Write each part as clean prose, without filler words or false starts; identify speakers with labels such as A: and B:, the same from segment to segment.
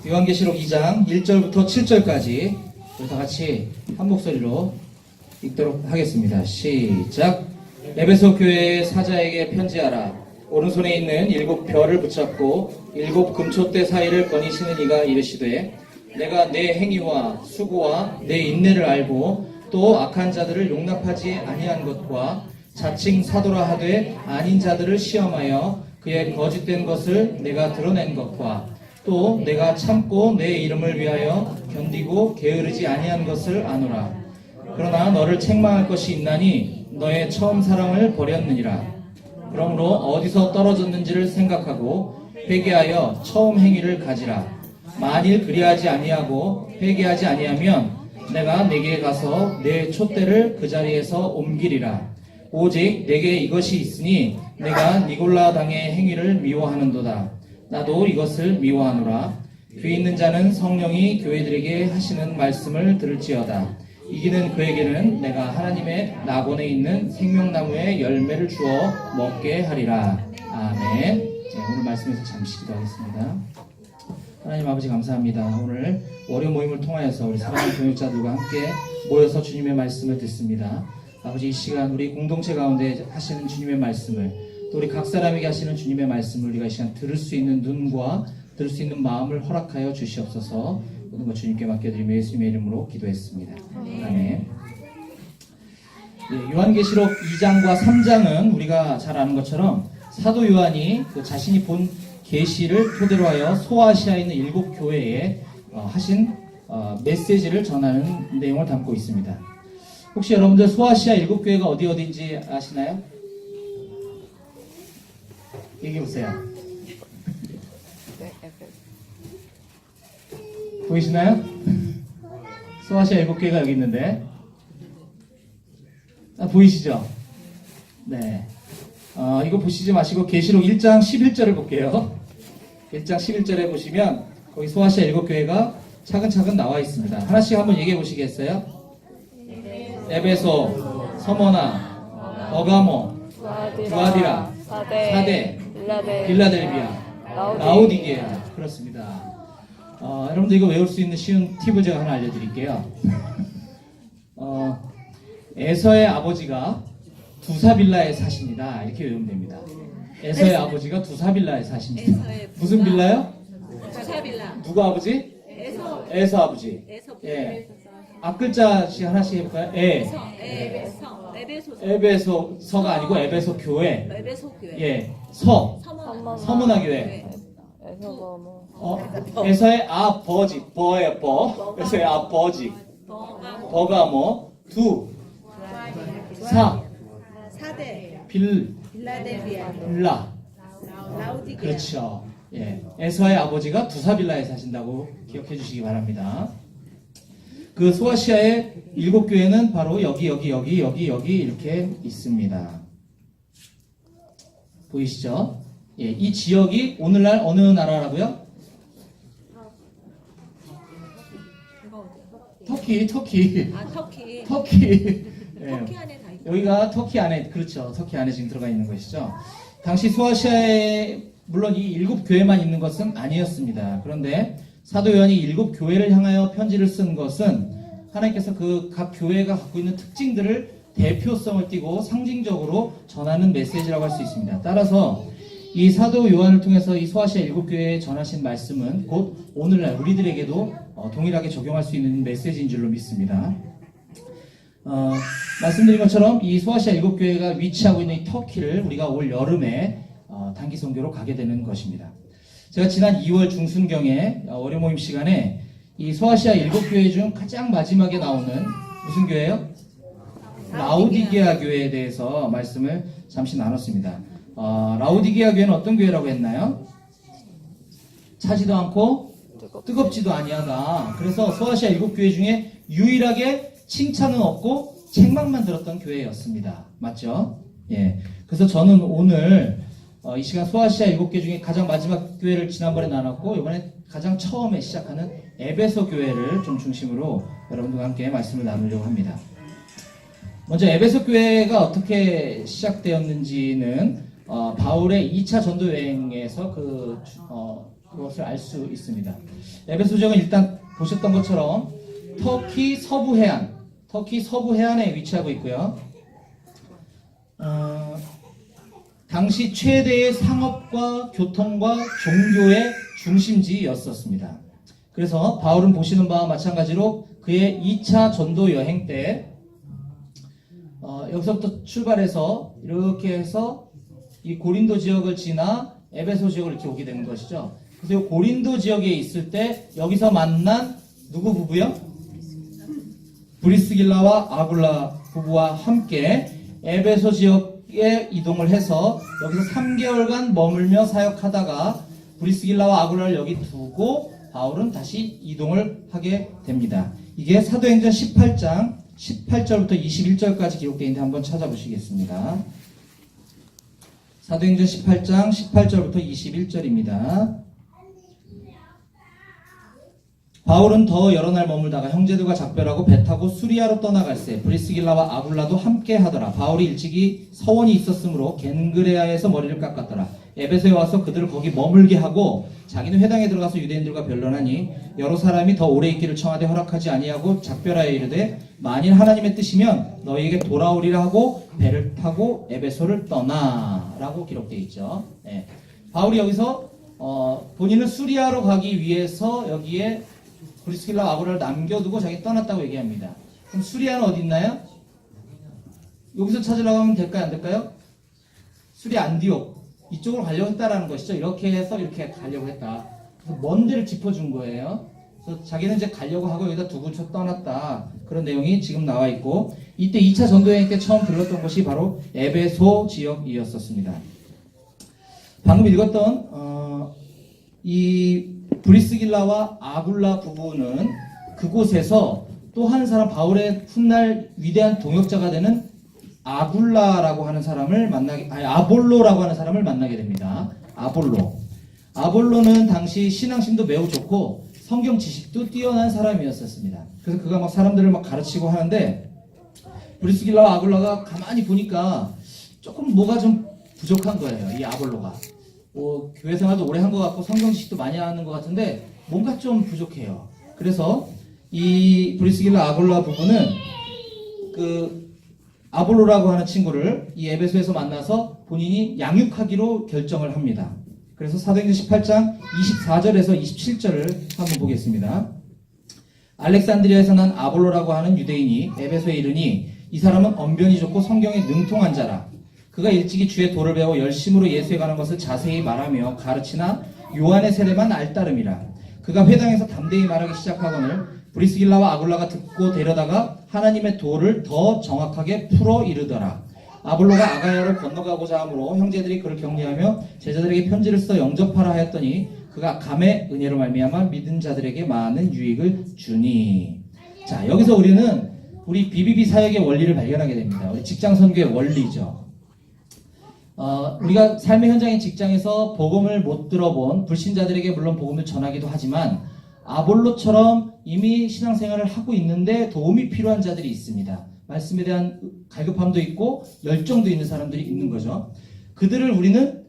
A: 요한계시록 2장 1절부터 7절까지 우리 다 같이 한 목소리로 읽도록 하겠습니다. 시작. 에베소 교회의 사자에게 편지하라. 오른손에 있는 7 별을 붙잡고 7 금촛대 사이를 거니시는 이가 이르시되 내가 내 행위와 수고와 내 인내를 알고 또 악한 자들을 용납하지 아니한 것과 자칭 사도라 하되 아닌 자들을 시험하여 그의 거짓된 것을 내가 드러낸 것과 또 내가 참고 내 이름을 위하여 견디고 게으르지 아니한 것을 아노라. 그러나 너를 책망할 것이 있나니 너의 처음 사랑을 버렸느니라. 그러므로 어디서 떨어졌는지를 생각하고 회개하여 처음 행위를 가지라. 만일 그리하지 아니하고 회개하지 아니하면 내가 네게 가서 내 촛대를 그 자리에서 옮기리라. 오직 내게 이것이 있으니 내가 니골라 당의 행위를 미워하는도다. 나도 이것을 미워하노라. 귀 있는 자는 성령이 교회들에게 하시는 말씀을 들을지어다. 이기는 그에게는 내가 하나님의 낙원에 있는 생명나무의 열매를 주어 먹게 하리라. 아멘. 오늘 말씀에서 잠시 기도하겠습니다. 하나님 아버지 감사합니다. 오늘 월요 모임을 통하여서 우리 사랑하는 동역자들과 함께 모여서 주님의 말씀을 듣습니다. 아버지 이 시간 우리 공동체 가운데 하시는 주님의 말씀을 또 우리 각 사람에게 하시는 주님의 말씀을 우리가 이 시간 들을 수 있는 눈과 들을 수 있는 마음을 허락하여 주시옵소서. 모든 것 주님께 맡겨드리며 예수님의 이름으로 기도했습니다. 아멘. 요한계시록 2장과 3장은 우리가 잘 아는 것처럼 사도 요한이 그 자신이 본 계시를 토대로 하여 소아시아에 있는 7 교회에 하신 메시지를 전하는 내용을 담고 있습니다. 혹시 여러분들 소아시아 7 교회가 어디인지 아시나요? 얘기해보세요. 보이시나요? 소아시아 7 교회가 여기 있는데 보이시죠? 네. 이거 보시지 마시고 계시록 1장 11절을 볼게요. 1장 11절에 보시면 거기 소아시아 7 교회가 차근차근 나와 있습니다. 하나씩 한번 얘기해 보시겠어요? 에베소, 서머나, 버가모, 두아디라, 사데, 빌라델비아, 라오디게아. 그렇습니다. 여러분들 이거 외울 수 있는 쉬운 팁을 제가 하나 알려드릴게요. 에서의 아버지가 두사빌라에 사십니다. 이렇게 외우면 됩니다. 에서의 아버지가 두사빌라에 사십니다. 무슨 빌라요?
B: 두사빌라.
A: 누구 아버지? 에서 아버지. 예. 앞글자씩 하나씩 해볼까요? 에베소서가 아니고 에베소 교회. 예. 서문화 교회. 에서의 아버지. 버예요, 버. 에서의 아버지. 버가모.
B: 사대.
A: 빌라델비아. 라우디게아. 그렇죠. 예. 에서의 아버지가 두사빌라에 사신다고 기억해 주시기 바랍니다. 그 소아시아의 7 교회는 바로 여기 이렇게 있습니다. 보이시죠? 예, 이 지역이 오늘날 어느 나라라고요? 터키.
B: 터키.
A: 예,
B: 터키 안에 다 있고.
A: 여기가 터키 안에, 그렇죠. 터키 안에 지금 들어가 있는 것이죠. 당시 소아시아에 물론 이 7 교회만 있는 것은 아니었습니다. 그런데 사도 요한이 7 교회를 향하여 편지를 쓴 것은 하나님께서 그 각 교회가 갖고 있는 특징들을 대표성을 띠고 상징적으로 전하는 메시지라고 할 수 있습니다. 따라서 이 사도 요한을 통해서 이 소아시아 7 교회에 전하신 말씀은 곧 오늘날 우리들에게도 동일하게 적용할 수 있는 메시지인 줄로 믿습니다. 말씀드린 것처럼 이 소아시아 7 교회가 위치하고 있는 이 터키를 우리가 올 여름에 단기 선교로 가게 되는 것입니다. 제가 지난 2월 중순경에 월요 모임 시간에 이 소아시아 7 교회 중 가장 마지막에 나오는 무슨 교회예요? 라우디게아 교회에 대해서 말씀을 잠시 나눴습니다. 라우디게아 교회는 어떤 교회라고 했나요? 차지도 않고 뜨겁지도 아니하다. 그래서 소아시아 7 교회 중에 유일하게 칭찬은 없고 책망만 들었던 교회였습니다. 맞죠? 예. 그래서 저는 오늘 이 시간 소아시아 7개 중에 가장 마지막 교회를 지난번에 나눴고 이번에 가장 처음에 시작하는 에베소 교회를 좀 중심으로 여러분들과 함께 말씀을 나누려고 합니다. 먼저 에베소 교회가 어떻게 시작되었는지는 바울의 2차 전도 여행에서 그것을 알 수 있습니다. 에베소 지역은 일단 보셨던 것처럼 터키 서부 해안에 위치하고 있고요. 당시 최대의 상업과 교통과 종교의 중심지였었습니다. 그래서 바울은 보시는 바와 마찬가지로 그의 2차 전도 여행 때 여기서부터 출발해서 이렇게 해서 이 고린도 지역을 지나 에베소 지역을 이렇게 오게 되는 것이죠. 그래서 이 고린도 지역에 있을 때 여기서 만난 누구 부부요? 브리스길라와 아굴라 부부와 함께 에베소 지역에 이동을 해서 여기서 3개월간 머물며 사역하다가 브리스길라와 아굴라를 여기 두고 바울은 다시 이동을 하게 됩니다. 이게 사도행전 18장 18절부터 21절까지 기록되어 있는데 한번 찾아보시겠습니다. 사도행전 18장 18절부터 21절입니다. 바울은 더 여러 날 머물다가 형제들과 작별하고 배 타고 수리아로 떠나갈새 브리스길라와 아굴라도 함께 하더라. 바울이 일찍이 서원이 있었으므로 겐그레아에서 머리를 깎았더라. 에베소에 와서 그들을 거기 머물게 하고 자기는 회당에 들어가서 유대인들과 변론하니 여러 사람이 더 오래 있기를 청하되 허락하지 아니하고 작별하여 이르되 만일 하나님의 뜻이면 너희에게 돌아오리라 하고 배를 타고 에베소를 떠나 라고 기록되어 있죠. 네. 바울이 여기서 본인은 수리아로 가기 위해서 여기에 브리스길라 아굴라를 남겨두고 자기 떠났다고 얘기합니다. 그럼 수리아는 어디 있나요? 여기서 찾으려고 하면 될까요? 안 될까요? 수리아 안디옥 이쪽으로 가려고 했다라는 것이죠. 이렇게 해서 이렇게 가려고 했다. 그래서 먼 데를 짚어준 거예요. 그래서 자기는 이제 가려고 하고 여기다 두고 떠났다. 그런 내용이 지금 나와 있고 이때 2차 전도여행 때 처음 들렀던 곳이 바로 에베소 지역이었었습니다. 방금 읽었던 이 브리스길라와 아굴라 부부는 그곳에서 또 한 사람 바울의 훗날 위대한 동역자가 되는 아굴라라고 하는 사람을 아볼로라고 하는 사람을 만나게 됩니다. 아볼로는 당시 신앙심도 매우 좋고 성경 지식도 뛰어난 사람이었었습니다. 그래서 그가 막 사람들을 막 가르치고 하는데 브리스길라와 아굴라가 가만히 보니까 조금 뭐가 좀 부족한 거예요. 이 아볼로가. 교회 생활도 오래 한 것 같고 성경 지식도 많이 하는 것 같은데 뭔가 좀 부족해요. 그래서 이 브리스길라 아볼라 부부는 그 아볼로라고 하는 친구를 이 에베소에서 만나서 본인이 양육하기로 결정을 합니다. 그래서 사도행전 18장 24절에서 27절을 한번 보겠습니다. 알렉산드리아에서 난 아볼로라고 하는 유대인이 에베소에 이르니 이 사람은 언변이 좋고 성경에 능통한 자라. 그가 일찍이 주의 도를 배워 열심으로 예수에 관한 것을 자세히 말하며 가르치나 요한의 세례만 알따름이라. 그가 회당에서 담대히 말하기 시작하거늘 브리스길라와 아굴라가 듣고 데려다가 하나님의 도를 더 정확하게 풀어 이르더라. 아볼로가 아가야로 건너가고자 하므로 형제들이 그를 격려하며 제자들에게 편지를 써 영접하라 하였더니 그가 감의 은혜로 말미암아 믿은 자들에게 많은 유익을 주니. 자, 여기서 우리 BBB 사역의 원리를 발견하게 됩니다. 우리 직장 선교의 원리죠. 우리가 삶의 현장인 직장에서 복음을 못 들어본 불신자들에게 물론 복음을 전하기도 하지만 아볼로처럼 이미 신앙생활을 하고 있는데 도움이 필요한 자들이 있습니다. 말씀에 대한 갈급함도 있고 열정도 있는 사람들이 있는 거죠. 그들을 우리는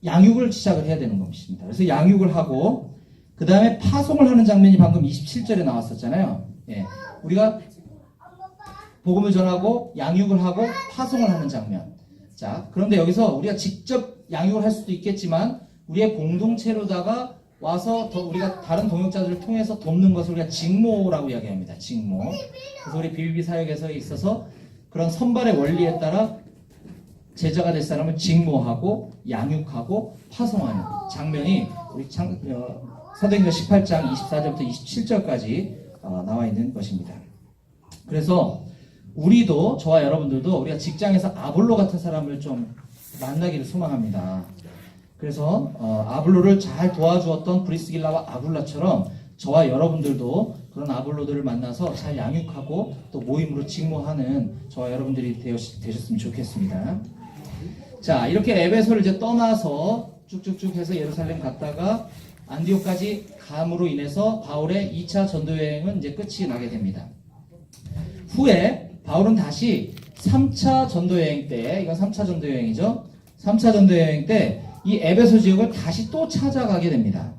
A: 양육을 시작을 해야 되는 것입니다. 그래서 양육을 하고 그 다음에 파송을 하는 장면이 방금 27절에 나왔었잖아요. 예, 우리가 복음을 전하고 양육을 하고 파송을 하는 장면. 자, 그런데 여기서 우리가 직접 양육을 할 수도 있겠지만 우리의 공동체로다가 와서 더 우리가 다른 동역자들을 통해서 돕는 것을 우리가 직모라고 이야기합니다. 직모. 그래서 우리 BBB 사역에서 있어서 그런 선발의 원리에 따라 제자가 될 사람을 직모하고 양육하고 파송하는 장면이 우리 사도행전 18장 24절부터 27절까지 나와 있는 것입니다. 그래서 우리도 저와 여러분들도 우리가 직장에서 아볼로 같은 사람을 좀 만나기를 소망합니다. 그래서 아볼로를 잘 도와주었던 브리스길라와 아굴라처럼 저와 여러분들도 그런 아볼로들을 만나서 잘 양육하고 또 모임으로 직모하는 저와 여러분들이 되셨으면 좋겠습니다. 자, 이렇게 에베소를 이제 떠나서 쭉쭉쭉 해서 예루살렘 갔다가 안디옥까지 감으로 인해서 바울의 2차 전도여행은 이제 끝이 나게 됩니다. 후에 바울은 다시 3차 전도여행 때, 이건 3차 전도여행이죠. 3차 전도여행 때 이 에베소 지역을 다시 또 찾아가게 됩니다.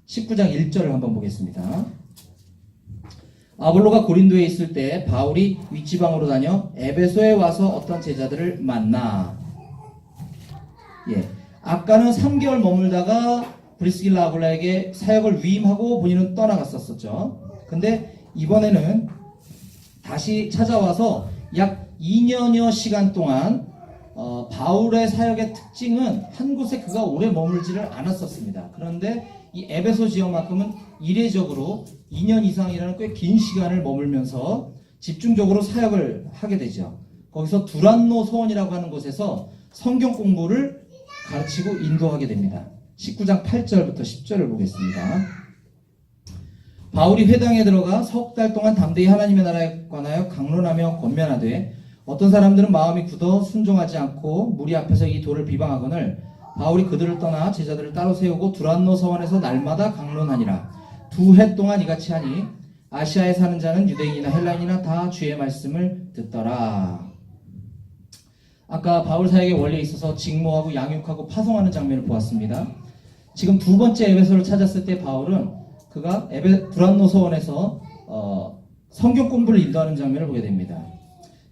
A: 19장 1절을 한번 보겠습니다. 아볼로가 고린도에 있을 때 바울이 윗지방으로 다녀 에베소에 와서 어떤 제자들을 만나. 예, 아까는 3개월 머물다가 브리스길라 아굴라에게 사역을 위임하고 본인은 떠나갔었죠. 근데 이번에는 다시 찾아와서 약 2년여 시간 동안 바울의 사역의 특징은 한 곳에 그가 오래 머물지를 않았었습니다. 그런데 이 에베소 지역만큼은 이례적으로 2년 이상이라는 꽤 긴 시간을 머물면서 집중적으로 사역을 하게 되죠. 거기서 두란노 소원이라고 하는 곳에서 성경 공부를 가르치고 인도하게 됩니다. 19장 8절부터 10절을 보겠습니다. 바울이 회당에 들어가 석 달 동안 담대히 하나님의 나라에 관하여 강론하며 권면하되 어떤 사람들은 마음이 굳어 순종하지 않고 무리 앞에서 이 도를 비방하거늘 바울이 그들을 떠나 제자들을 따로 세우고 두란노 서원에서 날마다 강론하니라. 2해 동안 이같이 하니 아시아에 사는 자는 유대인이나 헬라인이나 다 주의 말씀을 듣더라. 아까 바울 사역의 원리에 있어서 직모하고 양육하고 파송하는 장면을 보았습니다. 지금 두 번째 에베소를 찾았을 때 바울은 그가 두란노 서원에서 성경 공부를 인도하는 장면을 보게 됩니다.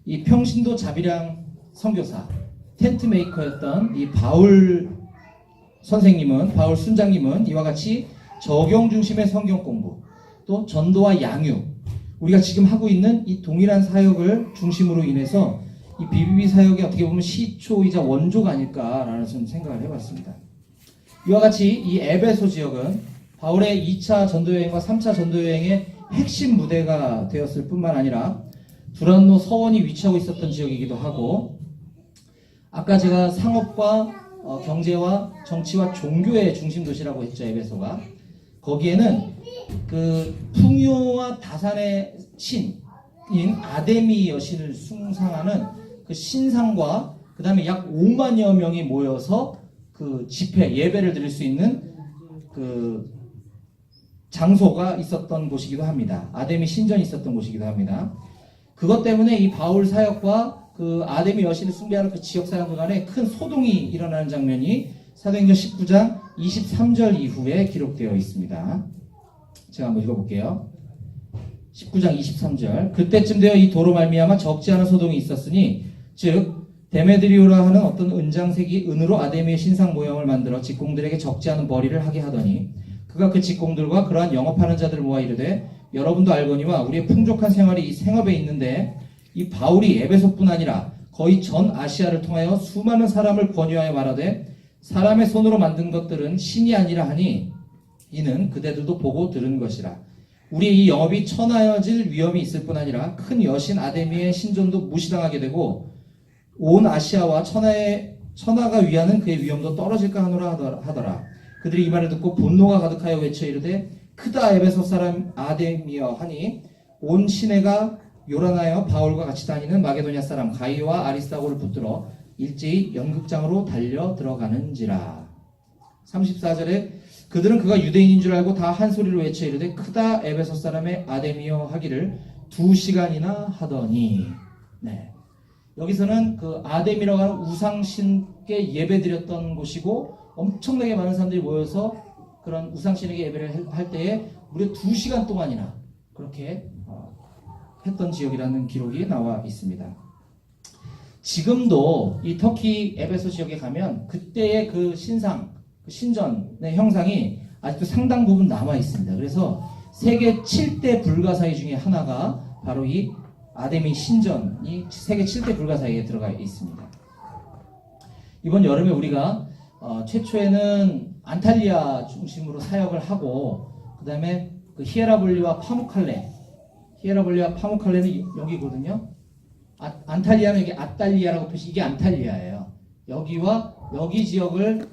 A: 이 평신도 자비량 선교사 텐트 메이커였던 이 바울 선생님은, 바울 순장님은 이와 같이 적용 중심의 성경 공부, 또 전도와 양육, 우리가 지금 하고 있는 이 동일한 사역을 중심으로 인해서 이 BBB 사역이 어떻게 보면 시초이자 원조가 아닐까라는 생각을 해봤습니다. 이와 같이 이 에베소 지역은 바울의 2차 전도여행과 3차 전도여행의 핵심 무대가 되었을 뿐만 아니라 두란노 서원이 위치하고 있었던 지역이기도 하고, 아까 제가 상업과 경제와 정치와 종교의 중심 도시라고 했죠, 에베소가. 거기에는 그 풍요와 다산의 신인 아데미 여신을 숭상하는 그 신상과 그 다음에 약 5만여 명이 모여서 그 집회, 예배를 드릴 수 있는 그 장소가 있었던 곳이기도 합니다. 아데미 신전이 있었던 곳이기도 합니다. 그것 때문에 이 바울 사역과 그 아데미 여신을 숭배하는 그 지역 사람들 간에 큰 소동이 일어나는 장면이 사도행전 19장 23절 이후에 기록되어 있습니다. 제가 한번 읽어볼게요. 19장 23절. 그때쯤 되어 이 도로 말미암아 적지 않은 소동이 있었으니 즉 데메드리오라 하는 어떤 은장색이 은으로 아데미의 신상 모형을 만들어 직공들에게 적지 않은 벌이를 하게 하더니 그가 그 직공들과 그러한 영업하는 자들을 모아 이르되 여러분도 알거니와 우리의 풍족한 생활이 이 생업에 있는데 이 바울이 에베소뿐 아니라 거의 전 아시아를 통하여 수많은 사람을 권유하여 말하되 사람의 손으로 만든 것들은 신이 아니라 하니 이는 그대들도 보고 들은 것이라. 우리의 이 영업이 천하여질 위험이 있을 뿐 아니라 큰 여신 아데미의 신전도 무시당하게 되고 온 아시아와 천하가 위하는 그의 위험도 떨어질까 하노라 하더라. 그들이 이 말을 듣고 분노가 가득하여 외쳐 이르되 크다 에베소 사람 아데미여 하니 온 시내가 요란하여 바울과 같이 다니는 마게도냐 사람 가이와 아리스다고를 붙들어 일제히 연극장으로 달려 들어가는지라. 34절에 그들은 그가 유대인인 줄 알고 다 한 소리로 외쳐 이르되 크다 에베소 사람의 아데미여 하기를 2시간이나 하더니. 네. 여기서는 그 아데미라고 하는 우상신께 예배드렸던 곳이고 엄청나게 많은 사람들이 모여서 그런 우상신에게 예배를 할 때에 무려 2시간 동안이나 그렇게 했던 지역이라는 기록이 나와 있습니다. 지금도 이 터키 에베소 지역에 가면 그때의 그 신상, 그 신전의 형상이 아직도 상당 부분 남아 있습니다. 그래서 세계 7대 불가사의 중에 하나가 바로 이 아데미 신전이 세계 7대 불가사의에 들어가 있습니다. 이번 여름에 우리가 최초에는 안탈리아 중심으로 사역을 하고 그 다음에 그 히에라볼리와 파무칼레는 여기거든요. 안탈리아는 이게 아탈리아라고 표시, 이게 안탈리아예요. 여기와 여기 지역을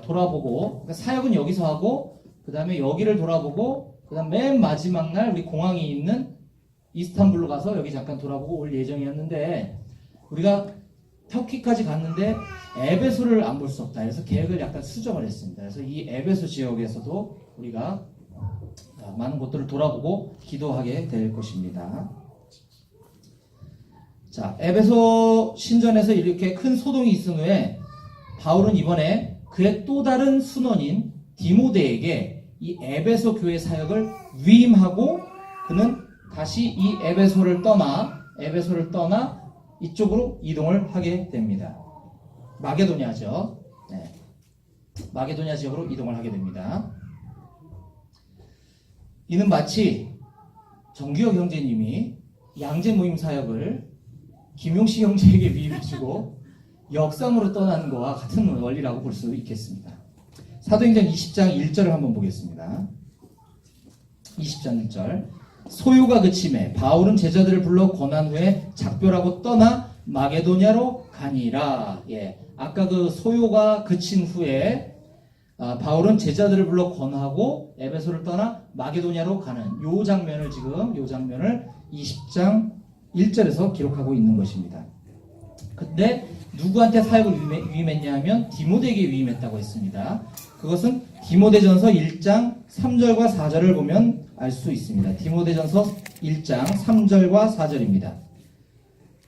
A: 돌아보고, 그러니까 사역은 여기서 하고, 그 다음에 여기를 돌아보고, 그 다음 맨 마지막 날 우리 공항이 있는 이스탄불로 가서 여기 잠깐 돌아보고 올 예정이었는데, 우리가 터키까지 갔는데 에베소를 안 볼 수 없다. 그래서 계획을 약간 수정을 했습니다. 그래서 이 에베소 지역에서도 우리가 많은 곳들을 돌아보고 기도하게 될 것입니다. 자, 에베소 신전에서 이렇게 큰 소동이 있은 후에 바울은 이번에 그의 또 다른 순원인 디모데에게 이 에베소 교회 사역을 위임하고 그는 다시 이 에베소를 떠나 이쪽으로 이동을 하게 됩니다. 마게도냐죠. 네. 마게도냐 지역으로 이동을 하게 됩니다. 이는 마치 정규혁 형제님이 양재 모임 사역을 김용식 형제에게 위임해주고 역삼으로 떠나는 것과 같은 원리라고 볼 수 있겠습니다. 사도행전 20장 1절을 한번 보겠습니다. 20장 1절. 소요가 그침에 바울은 제자들을 불러 권한 후에 작별하고 떠나 마게도냐로 가니라. 예, 아까 그 소요가 그친 후에 바울은 제자들을 불러 권하고 에베소를 떠나 마게도냐로 가는 요 장면을 20장 1절에서 기록하고 있는 것입니다. 근데 누구한테 사역을 위임했냐 하면 디모데에게 위임했다고 했습니다. 그것은 디모데전서 1장 3절과 4절을 보면 알 수 있습니다. 디모데전서 1장 3절과 4절입니다.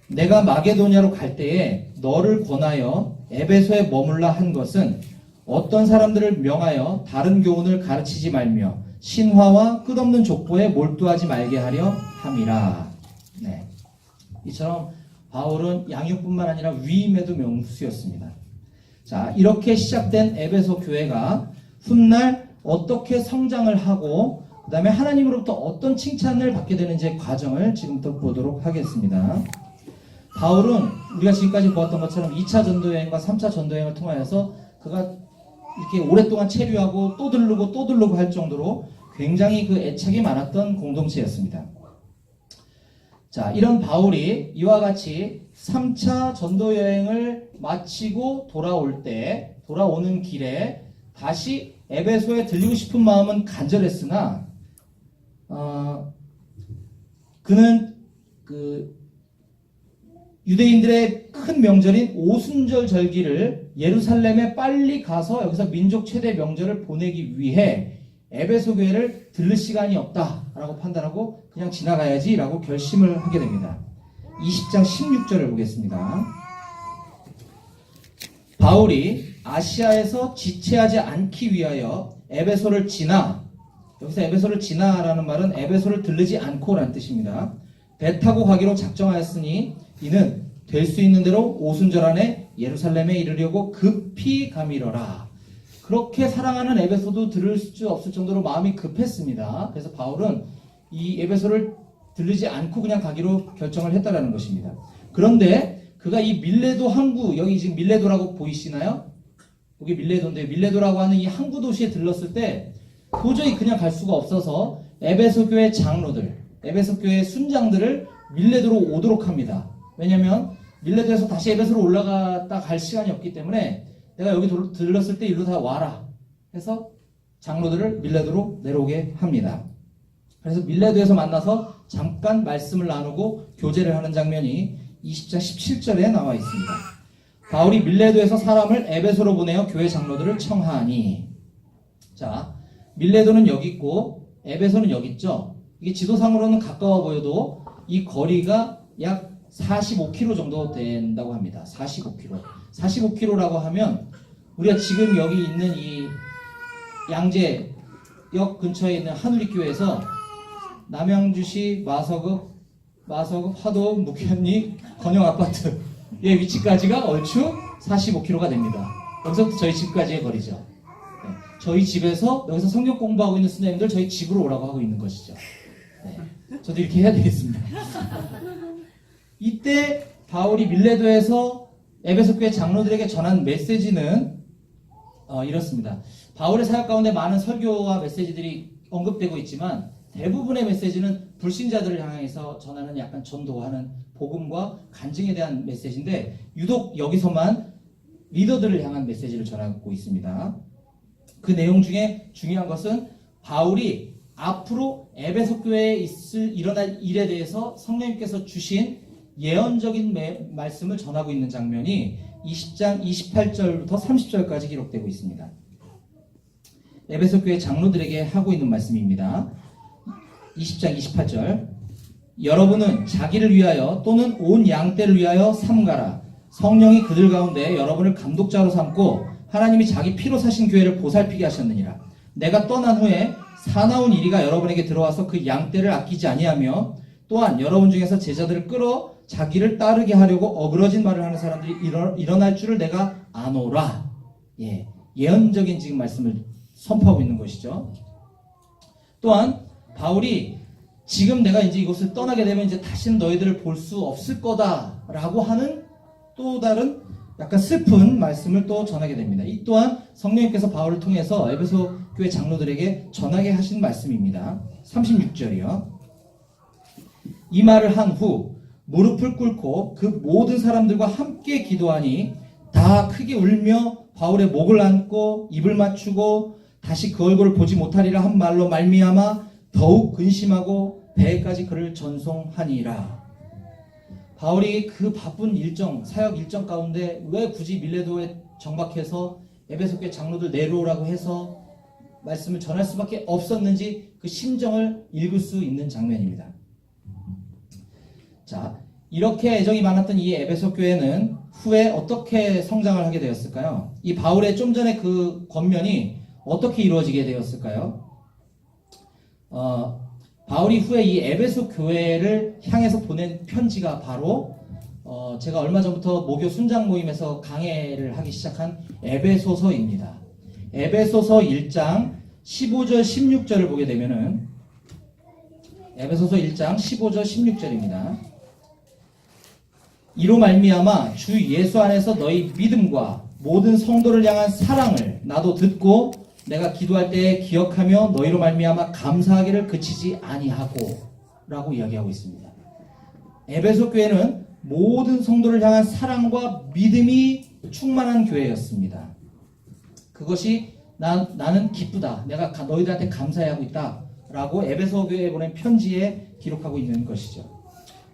A: 내가 마게도냐로 갈 때에 너를 권하여 에베소에 머물라 한 것은 어떤 사람들을 명하여 다른 교훈을 가르치지 말며 신화와 끝없는 족보에 몰두하지 말게 하려 함이라. 네. 이처럼 바울은 양육뿐만 아니라 위임에도 명수였습니다. 자, 이렇게 시작된 에베소 교회가 훗날 어떻게 성장을 하고 그 다음에 하나님으로부터 어떤 칭찬을 받게 되는지의 과정을 지금부터 보도록 하겠습니다. 바울은 우리가 지금까지 보았던 것처럼 2차 전도여행과 3차 전도여행을 통하여서 그가 이렇게 오랫동안 체류하고 또 들르고 할 정도로 굉장히 그 애착이 많았던 공동체였습니다. 자, 이런 바울이 이와 같이 3차 전도여행을 마치고 돌아오는 길에 다시 에베소에 들리고 싶은 마음은 간절했으나 그는 그 유대인들의 큰 명절인 오순절 절기를 예루살렘에 빨리 가서 여기서 민족 최대 명절을 보내기 위해 에베소 교회를 들를 시간이 없다라고 판단하고 그냥 지나가야지라고 결심을 하게 됩니다. 20장 16절을 보겠습니다. 바울이 아시아에서 지체하지 않기 위하여 에베소를 지나, 여기서 에베소를 지나라는 말은 에베소를 들르지 않고라는 뜻입니다. 배 타고 가기로 작정하였으니 이는 될 수 있는 대로 오순절 안에 예루살렘에 이르려고 급히 가미러라. 그렇게 사랑하는 에베소도 들을 수 없을 정도로 마음이 급했습니다. 그래서 바울은 이 에베소를 들르지 않고 그냥 가기로 결정을 했다라는 것입니다. 그런데 그가 이 밀레도 항구, 여기 지금 밀레도라고 보이시나요? 여기 밀레도인데 밀레도라고 하는 이 항구 도시에 들렀을 때 도저히 그냥 갈 수가 없어서 에베소 교회 장로들, 에베소 교회 순장들을 밀레도로 오도록 합니다. 왜냐하면 밀레도에서 다시 에베소로 올라갔다 갈 시간이 없기 때문에 내가 여기 들렀을 때 이리로 다 와라 해서 장로들을 밀레도로 내려오게 합니다. 그래서 밀레도에서 만나서 잠깐 말씀을 나누고 교제를 하는 장면이 20장 17절에 나와 있습니다. 바울이 밀레도에서 사람을 에베소로 보내어 교회 장로들을 청하니. 자, 밀레도는 여기 있고 에베소는 여기 있죠. 이게 지도상으로는 가까워 보여도 이 거리가 약 45km 정도 된다고 합니다. 45km. 45km라고 하면 우리가 지금 여기 있는 이 양재역 근처에 있는 한우리교회에서 남양주시 마서급, 화도, 묵현리, 건영아파트의 위치까지가 얼추 45km가 됩니다. 여기서부터 저희 집까지의 거리죠. 네. 저희 집에서 여기서 성경 공부하고 있는 스님들 저희 집으로 오라고 하고 있는 것이죠. 네. 저도 이렇게 해야 되겠습니다. 이때 바울이 밀레도에서 에베소 교회 장로들에게 전한 메시지는 이렇습니다. 바울의 사역 가운데 많은 설교와 메시지들이 언급되고 있지만 대부분의 메시지는 불신자들을 향해서 전하는 약간 전도하는 복음과 간증에 대한 메시지인데 유독 여기서만 리더들을 향한 메시지를 전하고 있습니다. 그 내용 중에 중요한 것은 바울이 앞으로 에베소 교회에 일어날 일에 대해서 성령님께서 주신 예언적인 말씀을 전하고 있는 장면이 20장 28절부터 30절까지 기록되고 있습니다. 에베소 교회 장로들에게 하고 있는 말씀입니다. 20장 28절. 여러분은 자기를 위하여 또는 온 양떼를 위하여 삼가라. 성령이 그들 가운데 여러분을 감독자로 삼고 하나님이 자기 피로 사신 교회를 보살피게 하셨느니라. 내가 떠난 후에 사나운 이리가 여러분에게 들어와서 그 양떼를 아끼지 아니하며 또한 여러분 중에서 제자들을 끌어 자기를 따르게 하려고 어그러진 말을 하는 사람들이 일어날 줄을 내가 아노라. 예언적인 지금 말씀을 선포하고 있는 것이죠. 또한 바울이 지금 내가 이제 이곳을 떠나게 되면 이제 다시는 너희들을 볼 수 없을 거다라고 하는 또 다른 약간 슬픈 말씀을 또 전하게 됩니다. 이 또한 성령님께서 바울을 통해서 에베소 교회 장로들에게 전하게 하신 말씀입니다. 36절이요. 이 말을 한 후 무릎을 꿇고 그 모든 사람들과 함께 기도하니 다 크게 울며 바울의 목을 안고 입을 맞추고 다시 그 얼굴을 보지 못하리라 한 말로 말미암아 더욱 근심하고 배에까지 그를 전송하니라. 바울이 그 바쁜 일정, 사역 일정 가운데 왜 굳이 밀레도에 정박해서 에베소 교회 장로들 내려오라고 해서 말씀을 전할 수밖에 없었는지 그 심정을 읽을 수 있는 장면입니다. 자, 이렇게 애정이 많았던 이 에베소 교회는 후에 어떻게 성장을 하게 되었을까요? 이 바울의 좀 전에 그 권면이 어떻게 이루어지게 되었을까요? 바울이 후에 이 에베소 교회를 향해서 보낸 편지가 바로 제가 얼마 전부터 모교 순장 모임에서 강해를 하기 시작한 에베소서입니다. 에베소서 1장 15절 16절을 보게 되면은 에베소서 1장 15절 16절입니다. 이로 말미암아 주 예수 안에서 너희 믿음과 모든 성도를 향한 사랑을 나도 듣고 내가 기도할 때 기억하며 너희로 말미암아 감사하기를 그치지 아니하고 라고 이야기하고 있습니다. 에베소 교회는 모든 성도를 향한 사랑과 믿음이 충만한 교회였습니다. 그것이 나는 기쁘다. 내가 너희들한테 감사해하고 있다. 라고 에베소 교회에 보낸 편지에 기록하고 있는 것이죠.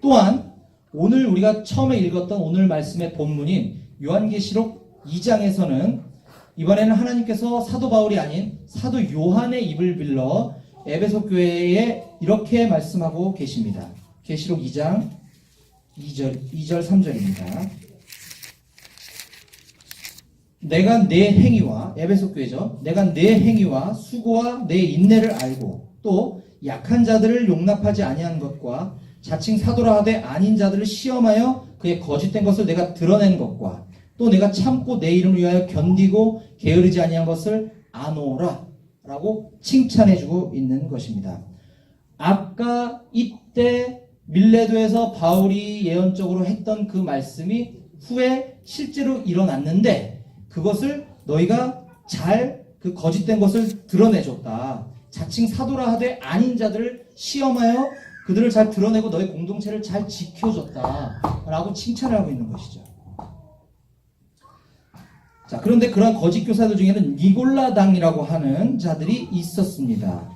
A: 또한 오늘 우리가 처음에 읽었던 오늘 말씀의 본문인 요한계시록 2장에서는 이번에는 하나님께서 사도 바울이 아닌 사도 요한의 입을 빌러 에베소 교회에 이렇게 말씀하고 계십니다. 계시록 2장 2절 3절입니다. 내가 내 행위와 에베소 교회죠. 내가 내 행위와 수고와 내 인내를 알고 또 약한 자들을 용납하지 아니한 것과 자칭 사도라 하되 아닌 자들을 시험하여 그의 거짓된 것을 내가 드러낸 것과 또 내가 참고 내 이름을 위하여 견디고 게으르지 아니한 것을 아노라 라고 칭찬해주고 있는 것입니다. 아까 이때 밀레도에서 바울이 예언적으로 했던 그 말씀이 후에 실제로 일어났는데 그것을 너희가 잘 그 거짓된 것을 드러내줬다. 자칭 사도라 하되 아닌 자들을 시험하여 그들을 잘 드러내고 너희 공동체를 잘 지켜줬다 라고 칭찬을 하고 있는 것이죠. 자, 그런데 그러한 거짓 교사들 중에는 니골라당이라고 하는 자들이 있었습니다.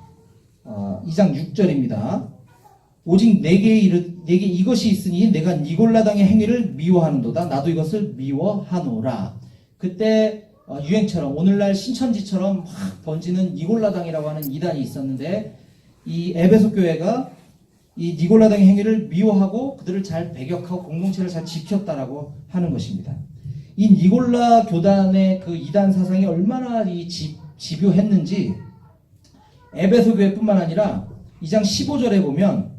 A: 2장 6절입니다. 오직 내게 이것이 있으니 내가 니골라당의 행위를 미워하는도다. 나도 이것을 미워하노라. 그때 유행처럼 오늘날 신천지처럼 확 번지는 니골라당이라고 하는 이단이 있었는데 이 에베소 교회가 이 니골라당의 행위를 미워하고 그들을 잘 배격하고 공동체를 잘 지켰다라고 하는 것입니다. 이 니골라 교단의 그 이단 사상이 얼마나 집요했는지 에베소 교회뿐만 아니라 2장 15절에 보면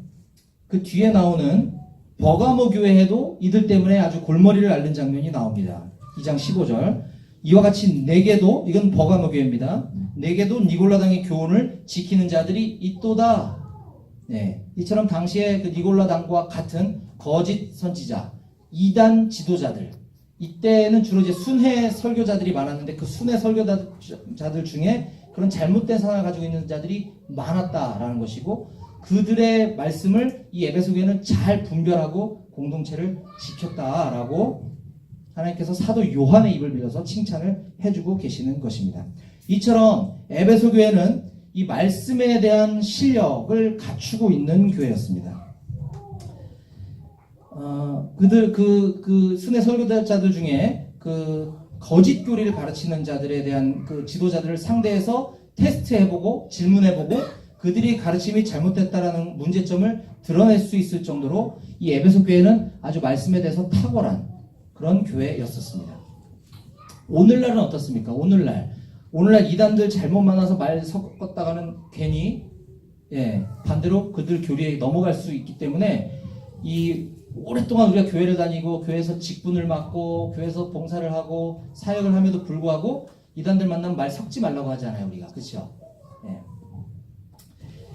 A: 그 뒤에 나오는 버가모 교회에도 이들 때문에 아주 골머리를 앓는 장면이 나옵니다. 2장 15절 이와 같이 내게도 이건 버가모 교회입니다. 내게도 니골라당의 교훈을 지키는 자들이 있도다. 네, 이처럼 당시에 그 니골라당과 같은 거짓 선지자, 이단 지도자들 이때는 주로 이제 순회 설교자들이 많았는데 그 순회 설교자들 중에 그런 잘못된 사상을 가지고 있는 자들이 많았다라는 것이고 그들의 말씀을 이 에베소 교회는 잘 분별하고 공동체를 지켰다라고 하나님께서 사도 요한의 입을 빌려서 칭찬을 해주고 계시는 것입니다. 이처럼 에베소 교회는 이 말씀에 대한 실력을 갖추고 있는 교회였습니다. 그 순회 설교자들 중에 그 거짓 교리를 가르치는 자들에 대한 그 지도자들을 상대해서 테스트해보고 질문해보고 그들이 가르침이 잘못됐다라는 문제점을 드러낼 수 있을 정도로 이 에베소 교회는 아주 말씀에 대해서 탁월한 그런 교회였었습니다. 오늘날은 어떻습니까? 오늘날 이단들 잘못 만나서 말 섞었다가는 괜히 반대로 그들 교리에 넘어갈 수 있기 때문에 이 오랫동안 우리가 교회를 다니고 교회에서 직분을 맡고 교회에서 봉사를 하고 사역을 함에도 불구하고 이단들 만나면 말 섞지 말라고 하잖아요, 우리가. 그렇죠?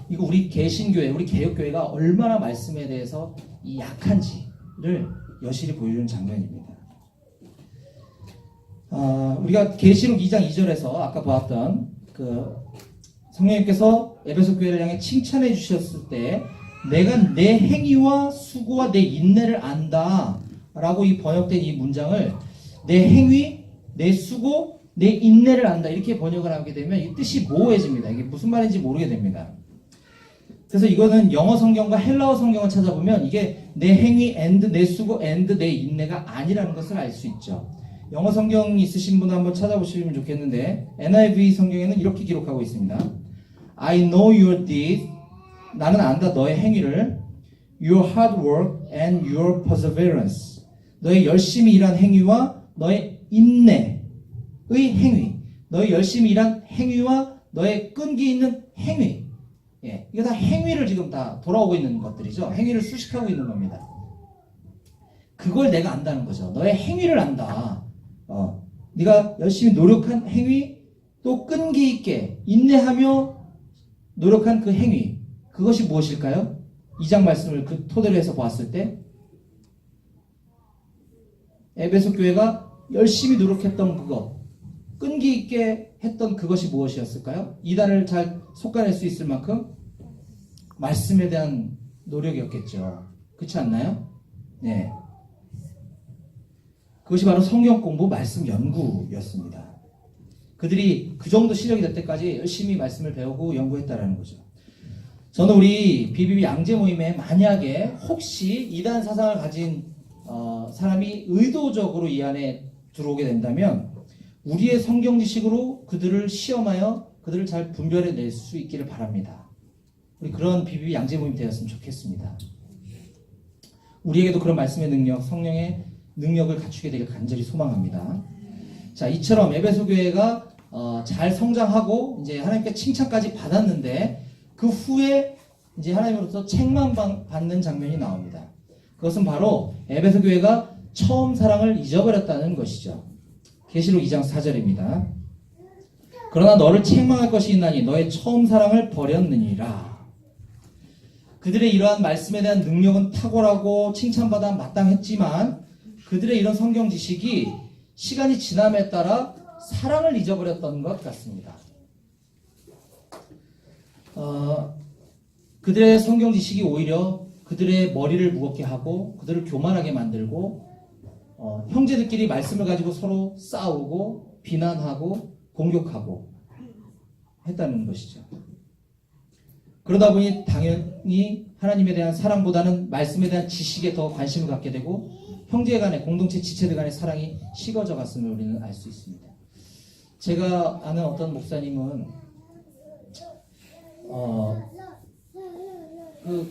A: 이거 우리 개신교회, 우리 개혁교회가 얼마나 말씀에 대해서 이 약한지를 여실히 보여주는 장면입니다. 우리가 계시록 2장 2절에서 아까 보았던 그 성령님께서 에베소 교회를 향해 칭찬해 주셨을 때 내가 내 행위와 수고와 내 인내를 안다 라고 이 번역된 이 문장을 내 행위, 내 수고, 내 인내를 안다 이렇게 번역을 하게 되면 이 뜻이 모호해집니다. 이게 무슨 말인지 모르게 됩니다. 그래서 이거는 영어 성경과 헬라어 성경을 찾아보면 이게 내 행위 and 내 수고 and 내 인내가 아니라는 것을 알 수 있죠. 영어 성경 있으신 분은 한번 찾아보시면 좋겠는데 NIV 성경에는 이렇게 기록하고 있습니다. I know your deed. 나는 안다 너의 행위를. Your hard work and your perseverance. 너의 열심히 일한 행위와 너의 인내의 행위. 너의 열심히 일한 행위와 너의 끈기 있는 행위. 이거 다 행위를 지금 다 돌아오고 있는 것들이죠. 행위를 수식하고 있는 겁니다. 그걸 내가 안다는 거죠. 너의 행위를 안다. 네가 열심히 노력한 행위, 또 끈기 있게 인내하며 노력한 그 행위, 그것이 무엇일까요? 2장 말씀을 그 토대로 해서 보았을 때 에베소 교회가 열심히 노력했던 그것, 끈기 있게 했던 그것이 무엇이었을까요? 이단을 잘 속아낼 수 있을 만큼 말씀에 대한 노력이었겠죠. 그렇지 않나요? 네. 그것이 바로 성경 공부, 말씀 연구였습니다. 그들이 그 정도 실력이 될 때까지 열심히 말씀을 배우고 연구했다라는 거죠. 저는 우리 BBB 양재 모임에 만약에 혹시 이단 사상을 가진 사람이 의도적으로 이 안에 들어오게 된다면 우리의 성경 지식으로 그들을 시험하여 그들을 잘 분별해낼 수 있기를 바랍니다. 우리 그런 BBB 양재 모임 되었으면 좋겠습니다. 우리에게도 그런 말씀의 능력, 성령의 능력을 갖추게 되길 간절히 소망합니다. 자, 이처럼 에베소 교회가 잘 성장하고 이제 하나님께 칭찬까지 받았는데 그 후에 이제 하나님으로부터 책만 받는 장면이 나옵니다. 그것은 바로 에베소 교회가 처음 사랑을 잊어버렸다는 것이죠. 계시록 2장 4절입니다. 그러나 너를 책망할 것이 있나니 너의 처음 사랑을 버렸느니라. 그들의 이러한 말씀에 대한 능력은 탁월하고 칭찬받아 마땅했지만 그들의 이런 성경 지식이 시간이 지남에 따라 사랑을 잊어버렸던 것 같습니다. 그들의 성경 지식이 오히려 그들의 머리를 무겁게 하고 그들을 교만하게 만들고 형제들끼리 말씀을 가지고 서로 싸우고 비난하고 공격하고 했다는 것이죠. 그러다 보니 당연히 하나님에 대한 사랑보다는 말씀에 대한 지식에 더 관심을 갖게 되고 형제 간의 공동체 지체들 간의 사랑이 식어져 갔음을 우리는 알 수 있습니다. 제가 아는 어떤 목사님은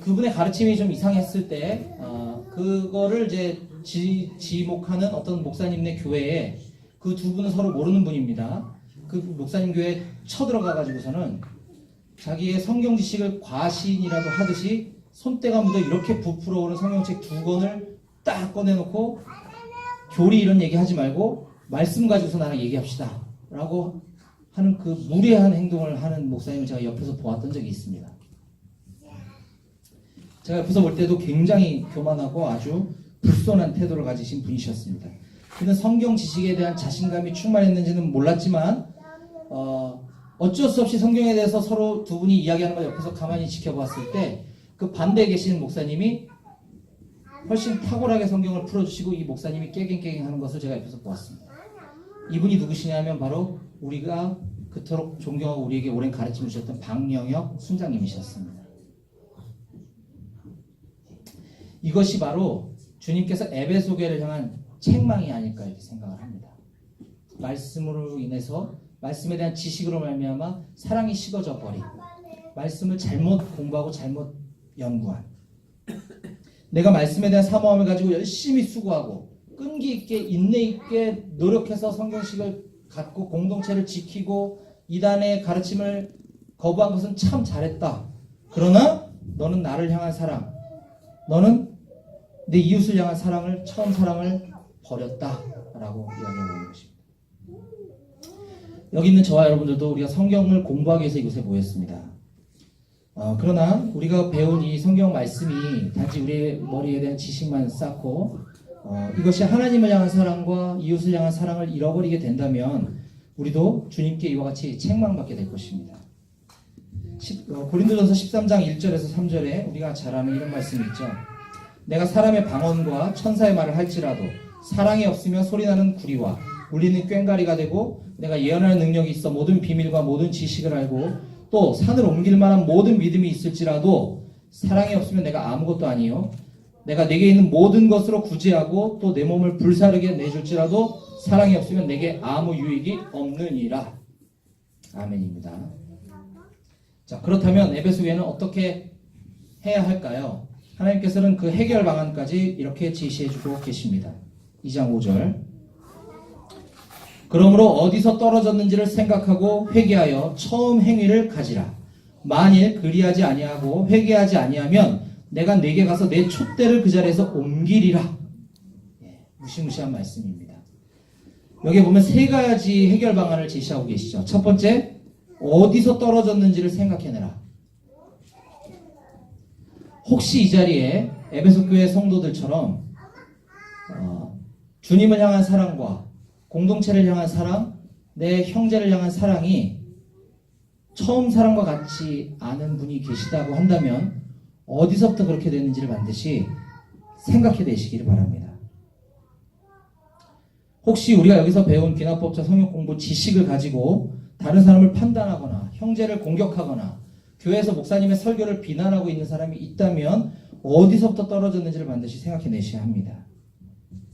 A: 그분의 가르침이 좀 이상했을 때 그거를 이제 지목하는 어떤 목사님네 교회에 그 두 분은 서로 모르는 분입니다. 그 목사님 교회에 쳐들어가 가지고서는 자기의 성경 지식을 과신이라도 하듯이 손때가 묻어 이렇게 부풀어 오는 성경책 2권을 딱 꺼내놓고 교리 이런 얘기 하지 말고 말씀 가지고서 나랑 얘기합시다 라고 하는 그 무례한 행동을 하는 목사님을 제가 옆에서 보았던 적이 있습니다. 제가 옆에서 볼 때도 굉장히 교만하고 아주 불손한 태도를 가지신 분이셨습니다. 그는 성경 지식에 대한 자신감이 충만했는지는 몰랐지만 어쩔 수 없이 성경에 대해서 서로 두 분이 이야기하는 걸 옆에서 가만히 지켜봤을 때 그 반대에 계시는 목사님이 훨씬 탁월하게 성경을 풀어주시고 이 목사님이 깨갱깨갱 하는 것을 제가 옆에서 보았습니다. 이분이 누구시냐면 바로 우리가 그토록 존경하고 우리에게 오랜 가르침을 주셨던 박영혁 순장님이셨습니다. 이것이 바로 주님께서 에베소 교회를 향한 책망이 아닐까 이렇게 생각을 합니다. 말씀으로 인해서 말씀에 대한 지식으로 말미암아 사랑이 식어져 버린, 말씀을 잘못 공부하고 잘못 연구한, 내가 말씀에 대한 사모함을 가지고 열심히 수고하고 끈기 있게 인내 있게 노력해서 성경식을 갖고 공동체를 지키고 이단의 가르침을 거부한 것은 참 잘했다. 그러나 너는 나를 향한 사랑, 너는 내 이웃을 향한 사랑을 처음 사랑을 버렸다라고 이야기하고 있는 것입니다. 여기 있는 저와 여러분들도 우리가 성경을 공부하기 위해서 이곳에 모였습니다. 그러나 우리가 배운 이 성경 말씀이 단지 우리의 머리에 대한 지식만 쌓고 이것이 하나님을 향한 사랑과 이웃을 향한 사랑을 잃어버리게 된다면 우리도 주님께 이와 같이 책망받게 될 것입니다. 고린도전서 13장 1절에서 3절에 우리가 잘 아는 이런 말씀이 있죠. 내가 사람의 방언과 천사의 말을 할지라도 사랑이 없으면 소리나는 구리와 울리는 꽹과리가 되고 내가 예언하는 능력이 있어 모든 비밀과 모든 지식을 알고 또 산을 옮길 만한 모든 믿음이 있을지라도 사랑이 없으면 내가 아무것도 아니요 내가 내게 있는 모든 것으로 구제하고 또 내 몸을 불사르게 내줄지라도 사랑이 없으면 내게 아무 유익이 없느니라. 아멘입니다. 자, 그렇다면 에베소 교회는 어떻게 해야 할까요? 하나님께서는 그 해결 방안까지 이렇게 제시해주고 계십니다. 2장 5절 그러므로 어디서 떨어졌는지를 생각하고 회개하여 처음 행위를 가지라. 만일 그리하지 아니하고 회개하지 아니하면 내가 네게 가서 내 촛대를 그 자리에서 옮기리라. 무시무시한 말씀입니다. 여기 보면 세 가지 해결 방안을 제시하고 계시죠. 첫 번째, 어디서 떨어졌는지를 생각해내라. 혹시 이 자리에 에베소 교회 성도들처럼 주님을 향한 사랑과 공동체를 향한 사랑, 내 형제를 향한 사랑이 처음 사랑과 같지 않은 분이 계시다고 한다면 어디서부터 그렇게 됐는지를 반드시 생각해 내시기를 바랍니다. 혹시 우리가 여기서 배운 귀납법자 성역 공부 지식을 가지고 다른 사람을 판단하거나 형제를 공격하거나 교회에서 목사님의 설교를 비난하고 있는 사람이 있다면 어디서부터 떨어졌는지를 반드시 생각해 내셔야 합니다.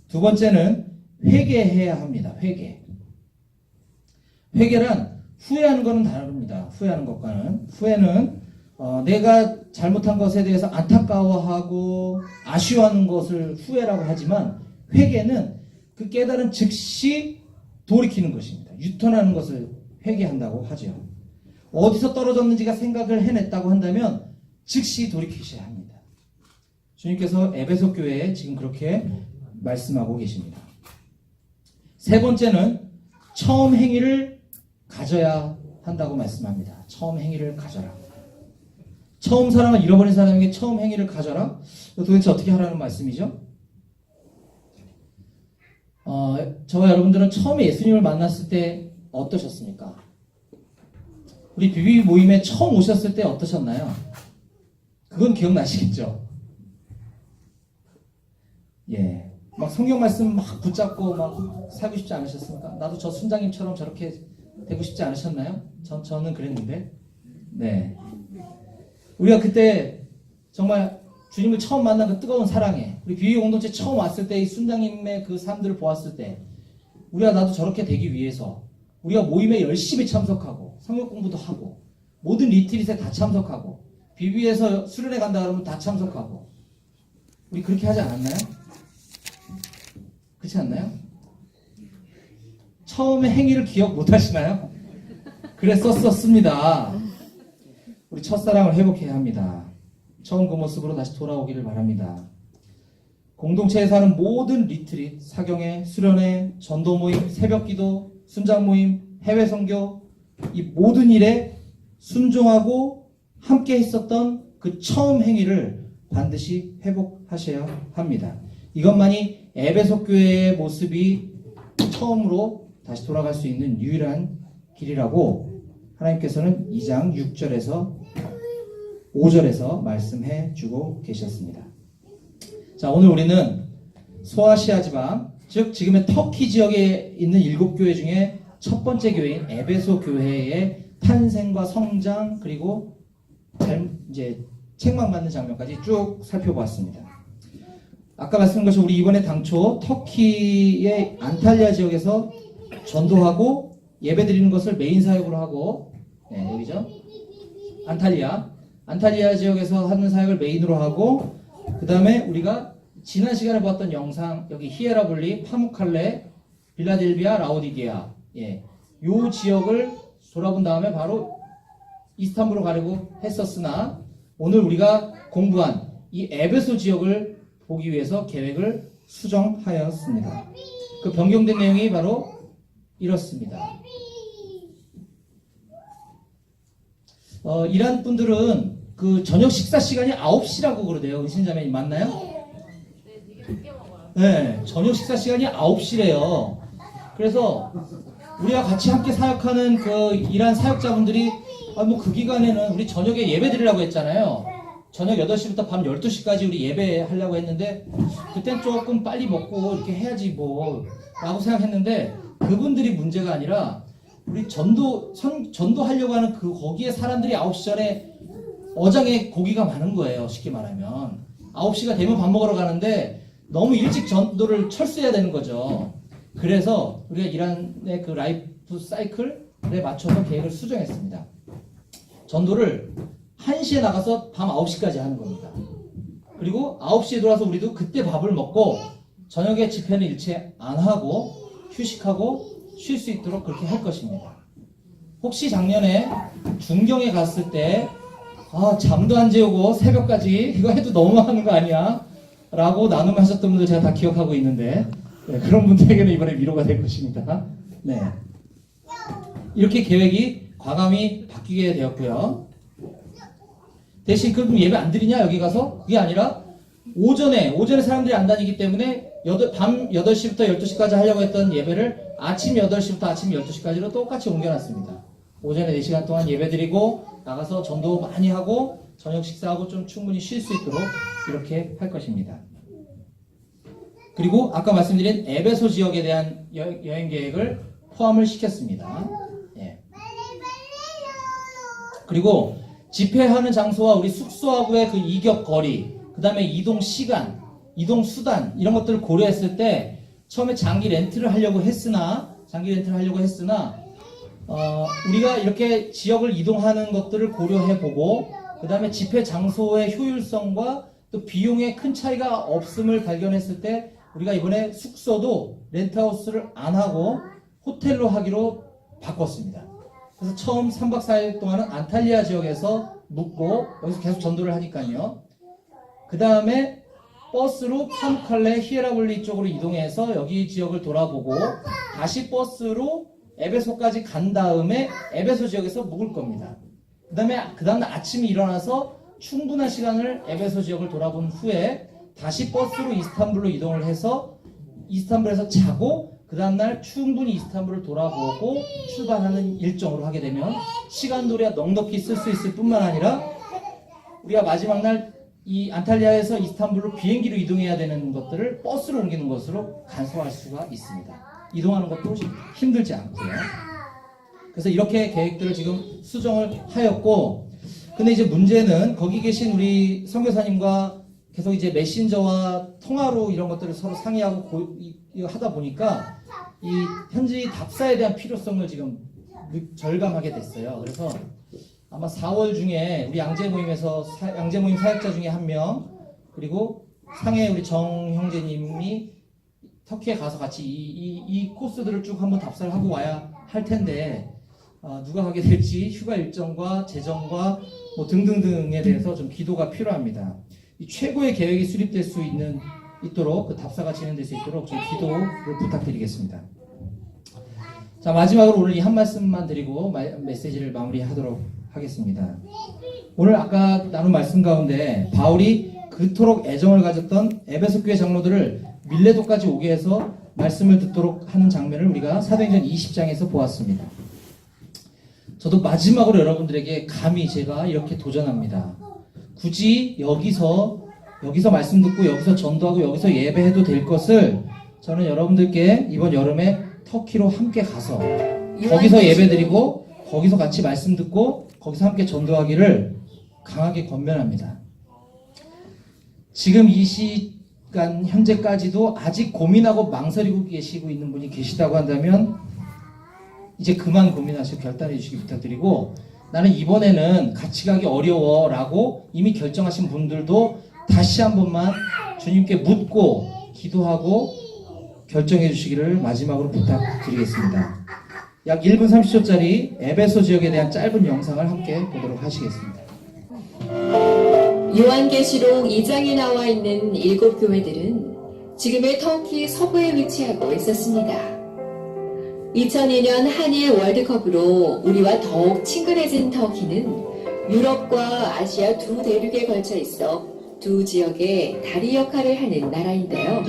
A: 두 번째는 회개해야 합니다. 회개란 후회하는 것은 다릅니다. 후회하는 것과는. 후회는 내가 잘못한 것에 대해서 안타까워하고 아쉬워하는 것을 후회라고 하지만 회개는 그 깨달은 즉시 돌이키는 것입니다. 유턴하는 것을 회개한다고 하죠. 어디서 떨어졌는지가 생각을 해냈다고 한다면 즉시 돌이키셔야 합니다. 주님께서 에베소 교회에 지금 그렇게 말씀하고 계십니다. 세 번째는 처음 행위를 가져야 한다고 말씀합니다. 처음 행위를 가져라. 처음 사랑을 잃어버린 사람에게 처음 행위를 가져라? 도대체 어떻게 하라는 말씀이죠? 저와 여러분들은 처음에 예수님을 만났을 때 어떠셨습니까? 우리 비비 모임에 처음 오셨을 때 어떠셨나요? 그건 기억나시겠죠? 예. 막 성경 말씀 막 붙잡고 막 살고 싶지 않으셨습니까? 나도 저 순장님처럼 저렇게 되고 싶지 않으셨나요? 저는 그랬는데. 네. 우리가 그때 정말 주님을 처음 만난 그 뜨거운 사랑에 우리 비유 공동체 처음 왔을 때 이 순장님의 그 삶들을 보았을 때 우리가 나도 저렇게 되기 위해서 우리가 모임에 열심히 참석하고 성경 공부도 하고 모든 리트릿에 다 참석하고 비비에서 수련회 간다 그러면 다 참석하고 우리 그렇게 하지 않았나요? 그렇지 않나요? 처음에 행위를 기억 못 하시나요? 그랬었습니다. 우리 첫사랑을 회복해야 합니다. 처음 그 모습으로 다시 돌아오기를 바랍니다. 공동체에 사는 모든 리트릿, 사경회, 수련회, 전도 모임, 새벽기도, 순장 모임, 해외 선교 이 모든 일에 순종하고 함께 했었던 그 처음 행위를 반드시 회복하셔야 합니다. 이것만이 에베소 교회의 모습이 처음으로 다시 돌아갈 수 있는 유일한 길이라고 하나님께서는 2장 6절에서 5절에서 말씀해 주고 계셨습니다. 자, 오늘 우리는 소아시아 지방, 즉 지금의 터키 지역에 있는 7교회 중에 첫 번째 교회인 에베소 교회의 탄생과 성장 그리고 이제 책망받는 장면까지 쭉 살펴보았습니다. 아까 말씀드린 것처럼 우리 이번에 당초 터키의 안탈리아 지역에서 전도하고 예배드리는 것을 메인 사역으로 하고 여기죠. 안탈리아 지역에서 하는 사역을 메인으로 하고 그 다음에 우리가 지난 시간에 보았던 영상 여기 히에라블리, 파무칼레, 빌라델비아, 라오디게아 요 지역을 돌아본 다음에 바로 이스탄불로 가려고 했었으나 오늘 우리가 공부한 이 에베소 지역을 보기 위해서 계획을 수정하였습니다. 그 변경된 내용이 바로 이렇습니다. 이란 분들은 그 저녁 식사 시간이 9시라고 그러대요. 은신자매님 맞나요? 네, 저녁 식사 시간이 9시래요. 그래서 우리가 같이 함께 사역하는 그 이란 사역자분들이 뭐 그 기간에는 우리 저녁에 예배 드리려고 했잖아요. 저녁 8시부터 밤 12시까지 우리 예배하려고 했는데 그땐 조금 빨리 먹고 이렇게 해야지 뭐 라고 생각했는데 그분들이 문제가 아니라 우리 전도하려고 하는 그 거기에 사람들이 9시 전에 어장에 고기가 많은 거예요. 쉽게 말하면 9시가 되면 밥 먹으러 가는데 너무 일찍 전도를 철수해야 되는 거죠. 그래서 우리가 이란의 그 라이프 사이클에 맞춰서 계획을 수정했습니다. 전도를 1시에 나가서 밤 9시까지 하는 겁니다. 그리고 9시에 들어와서 우리도 그때 밥을 먹고 저녁에 집회는 일체 안 하고 휴식하고 쉴 수 있도록 그렇게 할 것입니다. 혹시 작년에 중경에 갔을 때 잠도 안 재우고 새벽까지 이거 해도 너무하는 거 아니야? 라고 나눔하셨던 분들 제가 다 기억하고 있는데 그런 분들에게는 이번에 위로가 될 것입니다. 네, 이렇게 계획이 과감히 바뀌게 되었고요. 대신 그럼 예배 안 드리냐 여기 가서? 그게 아니라 오전에 사람들이 안 다니기 때문에 밤 8시부터 12시까지 하려고 했던 예배를 아침 8시부터 아침 12시까지로 똑같이 옮겨놨습니다. 오전에 4시간 동안 예배 드리고 나가서 전도 많이 하고 저녁 식사하고 좀 충분히 쉴 수 있도록 이렇게 할 것입니다. 그리고 아까 말씀드린 에베소 지역에 대한 여행 계획을 포함을 시켰습니다. 예. 그리고 집회하는 장소와 우리 숙소하고의 그 이격 거리, 그 다음에 이동 시간, 이동 수단 이런 것들을 고려했을 때 처음에 장기 렌트를 하려고 했으나 우리가 이렇게 지역을 이동하는 것들을 고려해보고 그 다음에 집회 장소의 효율성과 또 비용에 큰 차이가 없음을 발견했을 때 우리가 이번에 숙소도 렌트하우스를 안 하고 호텔로 하기로 바꿨습니다. 그래서 처음 3박 4일 동안은 안탈리아 지역에서 묵고 여기서 계속 전도를 하니까요. 그 다음에 버스로 파무칼레, 히에라블리 쪽으로 이동해서 여기 지역을 돌아보고 다시 버스로 에베소까지 간 다음에 에베소 지역에서 묵을 겁니다. 그 다음날 아침에 일어나서 충분한 시간을 에베소 지역을 돌아본 후에 다시 버스로 이스탄불로 이동을 해서 이스탄불에서 자고 그 다음날 충분히 이스탄불을 돌아보고 출발하는 일정으로 하게 되면 시간돌이가 넉넉히 쓸 수 있을 뿐만 아니라 우리가 마지막 날 이 안탈리아에서 이스탄불로 비행기로 이동해야 되는 것들을 버스로 옮기는 것으로 간소화할 수가 있습니다. 이동하는 것도 힘들지 않고요. 그래서 이렇게 계획들을 지금 수정을 하였고, 근데 이제 문제는 거기 계신 우리 선교사님과 계속 이제 메신저와 통화로 이런 것들을 서로 상의하고 하다 보니까 이 현지 답사에 대한 필요성을 지금 절감하게 됐어요. 그래서 아마 4월 중에 우리 양재 모임 사역자 중에 한 명, 그리고 상해 우리 정 형제님이 터키에 가서 같이 이 코스들을 쭉 한번 답사를 하고 와야 할 텐데 누가 가게 될지 휴가 일정과 재정과 뭐 등등등에 대해서 좀 기도가 필요합니다. 이 최고의 계획이 수립될 수 있도록 그 답사가 진행될 수 있도록 좀 기도를 부탁드리겠습니다. 자, 마지막으로 오늘 이 한 말씀만 드리고 메시지를 마무리하도록 하겠습니다. 오늘 아까 나눈 말씀 가운데 바울이 그토록 애정을 가졌던 에베소 교회 장로들을 밀레도까지 오게 해서 말씀을 듣도록 하는 장면을 우리가 사도행전 20장에서 보았습니다. 저도 마지막으로 여러분들에게 감히 제가 이렇게 도전합니다. 굳이 여기서 말씀 듣고 여기서 전도하고 여기서 예배해도 될 것을 저는 여러분들께 이번 여름에 터키로 함께 가서 거기서 예배드리고 거기서 같이 말씀 듣고 거기서 함께 전도하기를 강하게 권면합니다. 지금 이 시간 현재까지도 아직 고민하고 망설이고 계시고 있는 분이 계시다고 한다면 이제 그만 고민하시고 결단해 주시기 부탁드리고, 나는 이번에는 같이 가기 어려워 라고 이미 결정하신 분들도 다시 한 번만 주님께 묻고 기도하고 결정해 주시기를 마지막으로 부탁드리겠습니다. 약 1분 30초짜리 에베소 지역에 대한 짧은 영상을 함께 보도록 하시겠습니다.
C: 요한계시록 2장에 나와 있는 7 교회들은 지금의 터키 서부에 위치하고 있었습니다. 2002년 한일 월드컵으로 우리와 더욱 친근해진 터키는 유럽과 아시아 두 대륙에 걸쳐 있어 두 지역의 다리 역할을 하는 나라인데요.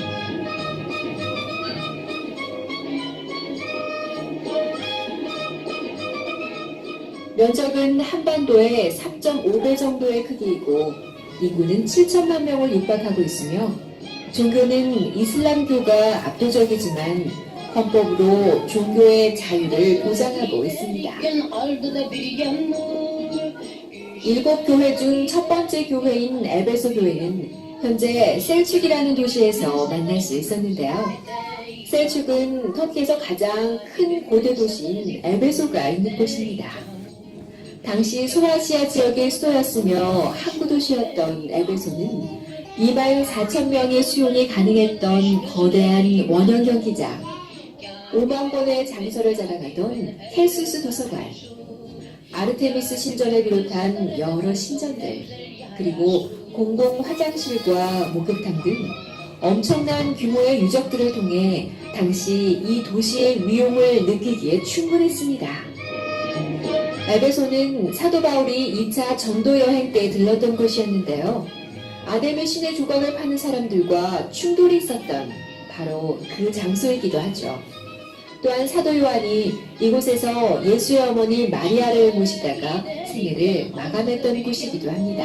C: 면적은 한반도의 3.5배 정도의 크기이고 인구는 7천만 명을 육박하고 있으며 종교는 이슬람교가 압도적이지만 헌법으로 종교의 자유를 보장하고 있습니다. 7 교회 중 첫 번째 교회인 에베소 교회는 현재 셀축이라는 도시에서 만날 수 있었는데요. 셀축은 터키에서 가장 큰 고대 도시인 에베소가 있는 곳입니다. 당시 소아시아 지역의 수도였으며 항구 도시였던 에베소는 2만 4천 명의 수용이 가능했던 거대한 원형 경기장, 5만 권의 장서를 자랑하던 헬수스 도서관, 아르테미스 신전을 비롯한 여러 신전들, 그리고 공공 화장실과 목욕탕 등 엄청난 규모의 유적들을 통해 당시 이 도시의 위용을 느끼기에 충분했습니다. 에베소는 사도 바울이 2차 전도 여행 때 들렀던 곳이었는데요. 아데미 신의 조각을 파는 사람들과 충돌이 있었던 바로 그 장소이기도 하죠. 또한 사도 요한이 이곳에서 예수의 어머니 마리아를 모시다가 생애를 마감했던 곳이기도 합니다.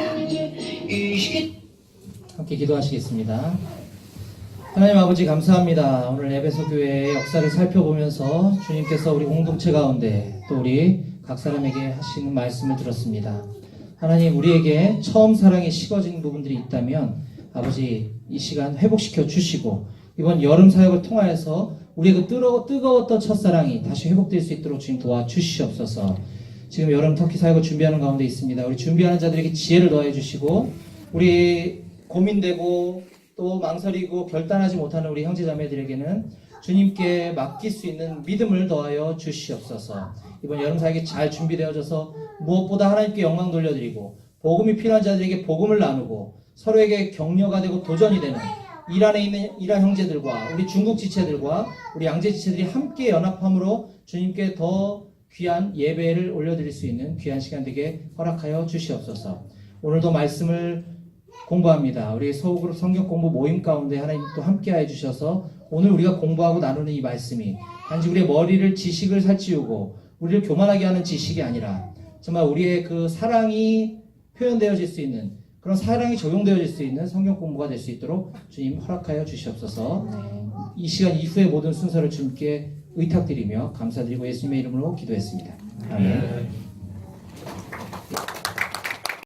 A: 함께 기도하시겠습니다. 하나님 아버지 감사합니다. 오늘 에베소 교회의 역사를 살펴보면서 주님께서 우리 공동체 가운데 또 우리 각 사람에게 하시는 말씀을 들었습니다. 하나님 우리에게 처음 사랑이 식어진 부분들이 있다면 아버지 이 시간 회복시켜 주시고 이번 여름 사역을 통하여서 우리의 그 뜨거웠던 첫사랑이 다시 회복될 수 있도록 주님 도와주시옵소서. 지금 여름 터키 사역을 준비하는 가운데 있습니다. 우리 준비하는 자들에게 지혜를 더해 주시고 우리 고민되고 또 망설이고 결단하지 못하는 우리 형제자매들에게는 주님께 맡길 수 있는 믿음을 더하여 주시옵소서. 이번 여름 사역이 잘 준비되어져서 무엇보다 하나님께 영광 돌려드리고 복음이 필요한 자들에게 복음을 나누고 서로에게 격려가 되고 도전이 되는 이란에 있는 이란 형제들과 우리 중국 지체들과 우리 양재 지체들이 함께 연합함으로 주님께 더 귀한 예배를 올려드릴 수 있는 귀한 시간 되게 허락하여 주시옵소서. 오늘도 말씀을 공부합니다. 우리 서울그룹 성경 공부 모임 가운데 하나님 또 함께하여 주셔서 오늘 우리가 공부하고 나누는 이 말씀이 단지 우리의 머리를 지식을 살찌우고 우리를 교만하게 하는 지식이 아니라 정말 우리의 그 사랑이 표현되어질 수 있는 그런 사랑이 적용되어질 수 있는 성경 공부가 될 수 있도록 주님 허락하여 주시옵소서. 이 시간 이후의 모든 순서를 주님께 의탁드리며 감사드리고 예수님의 이름으로 기도했습니다. 아멘.